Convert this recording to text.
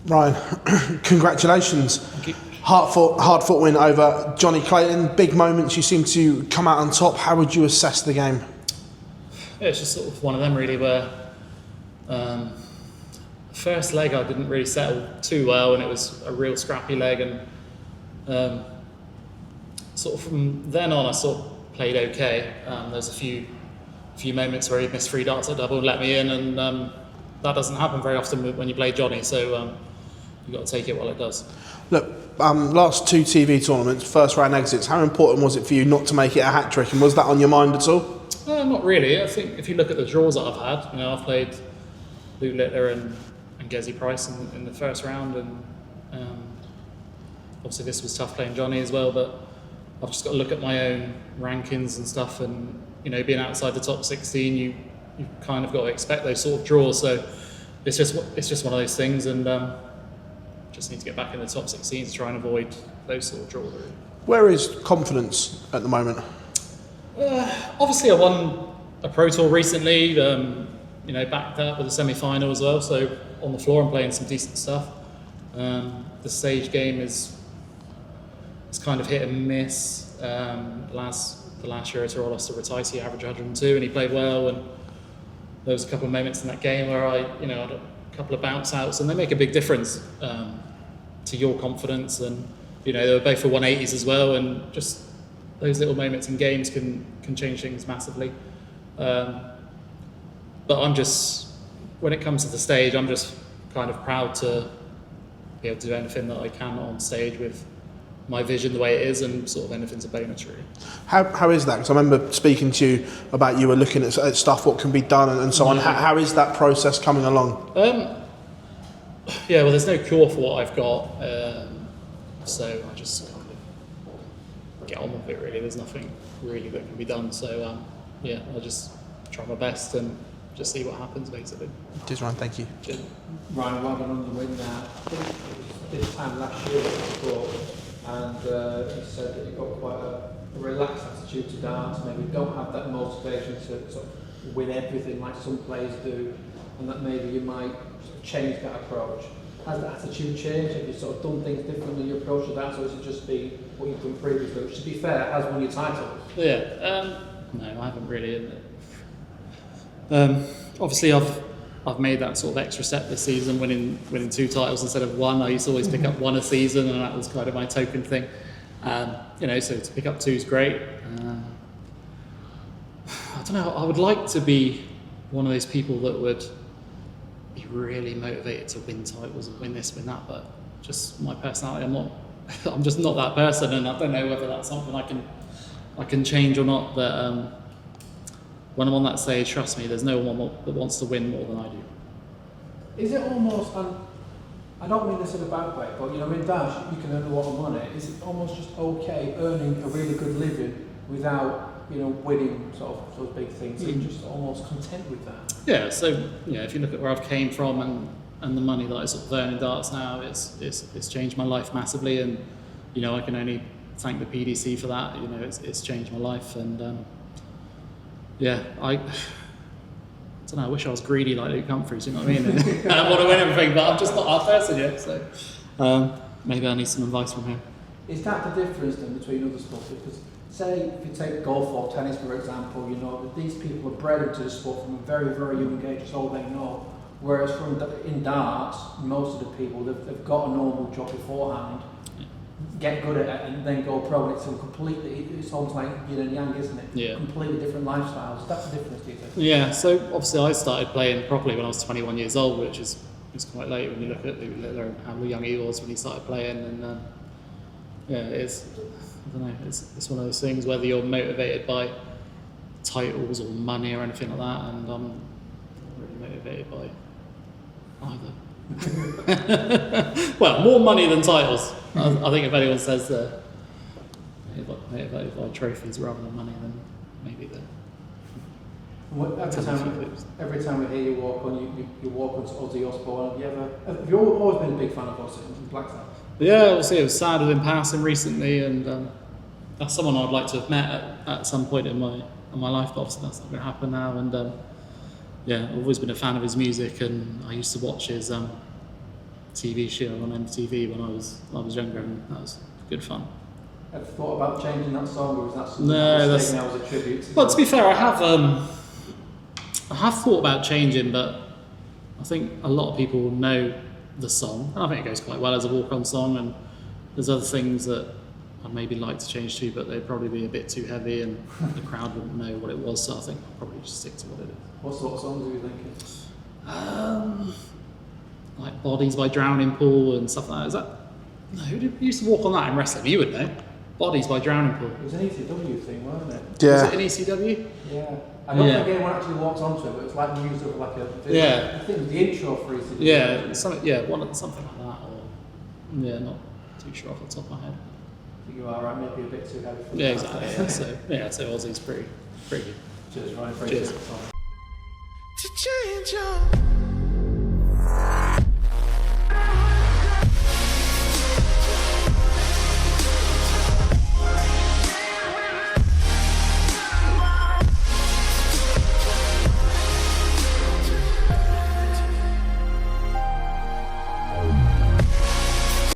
Ryan, congratulations. Thank you. Hard-fought win over Johnny Clayton. Big moments, you seem to come out on top. How would you assess the game? Yeah, it's just sort of one of them really where first leg I didn't really settle too well, and it was a real scrappy leg, and sort of from then on I sort of played okay. There's a few moments where he missed 3 darts at double and let me in, and that doesn't happen very often when you play Johnny, so you've got to take it while it does. Look, last 2 TV tournaments, first round exits, how important was it for you not to make it a hat-trick, and was that on your mind at all? Not really. I think if you look at the draws that I've had, I've played Luke Littler and Gezi Price in the first round, and obviously this was tough playing Johnny as well, but I've just got to look at my own rankings and stuff, and being outside the top 16, you kind of got to expect those sort of draws, so it's just one of those things, and just need to get back in the top 16 to try and avoid those sort of draws. Really. Where is confidence at the moment? Obviously I won a Pro Tour recently, backed up with a semi-final as well, so on the floor I'm playing some decent stuff. The stage game is kind of hit and miss. The last year I lost to Rutaisi, average 102, and he played well, and there was a couple of moments in that game where I had a couple of bounce outs, and they make a big difference to your confidence, and they were both for 180s as well, and just those little moments in games can change things massively. But I'm just, when it comes to the stage, I'm just kind of proud to be able to do anything that I can on stage with my vision the way it is, and sort of anything's a bonus really. How is that? Because I remember speaking to you about you were looking at stuff, what can be done and so on. How is that process coming along? Yeah, well, there's no cure for what I've got, so I just kind of get on with it really. There's nothing really that can be done, so I'll just try my best and just see what happens basically. Cheers, Ryan, thank you. Cheers. Ryan, well done on the win now. I think it was this time last year that you brought, and you said that you've got quite a relaxed attitude to dance, maybe don't have that motivation to sort of win everything like some players do, and that maybe you might change that approach. Has that attitude changed? Have you sort of done things differently in your approach to dance, or has it just been what you've done previously? Which, to be fair, has won your titles. Yeah, no, I haven't really. Obviously, I've made that sort of extra step this season, winning 2 titles instead of 1. I used to always pick up 1 a season, and that was kind of my token thing. So to pick up 2 is great. I don't know. I would like to be one of those people that would be really motivated to win titles and win this, win that. But just my personality, I'm not. I'm just not that person, and I don't know whether that's something I can change or not. But when I'm on that stage, trust me, there's no one that wants to win more than I do. Is it almost, and I don't mean this in a bad way, but in dance you can earn a lot of money. Is it almost just okay earning a really good living without winning sort of those big things? Are you just almost content with that? Yeah. So if you look at where I've came from and the money that I sort of earn in darts now, it's changed my life massively, and I can only thank the PDC for that. It's changed my life, and I don't know, I wish I was greedy like Luke Humphries, you know what I mean? And I want to win everything, but I'm just not that person yet, so maybe I need some advice from him. Is that the difference then between other sports? Because say if you take golf or tennis for example, these people are bred into the sport from a very, very young age, it's all they know. Whereas in darts, most of the people, they've got a normal job beforehand, get good at it, and then go pro, and it's almost like yin and yang, isn't it? Yeah. Completely different lifestyles. That's the difference, do you think? Yeah, so obviously I started playing properly when I was 21 years old, which is quite late when you look at Luke Littler and how young he was when he started playing, and it's, I don't know, it's one of those things, whether you're motivated by titles or money or anything like that, and I'm not really motivated by either. Well, more money than titles. I think if anyone says motivated by trophies rather than money, then maybe the. Every time we hear you walk on, you walk onto Ozzy Osbourne. Have you always been a big fan of Ozzy and Black Sabbath? Yeah, obviously it was sad with him passing recently, and that's someone I'd like to have met at some point in my life, but obviously that's not going to happen now. And I've always been a fan of his music, and I used to watch his TV show on MTV when I was younger, and that was good fun. Have you thought about changing that song, or was that something No, that was taken out as a tribute to well, to be fair, I have thought about changing, but I think a lot of people know the song, and I think it goes quite well as a walk-on song, and there's other things that I'd maybe like to change to, but they'd probably be a bit too heavy and the crowd wouldn't know what it was, so I think I'll probably just stick to what it is. What sort of songs are you thinking? Like Bodies by Drowning Pool and stuff like that. Is that? No, who used to walk on that in wrestling? You would know. Bodies by Drowning Pool. It was an ECW thing, wasn't it? Yeah. Was it an ECW? Yeah. I don't think anyone actually walked onto it, but it's like used of like a video. Yeah. I think it was the intro for ECW. Yeah, something like that, or not too sure off the top of my head. I think you are right, maybe a bit too heavy for Yeah, exactly. So Aussie's pretty good. Cheers, Ryan. Cheers. To change your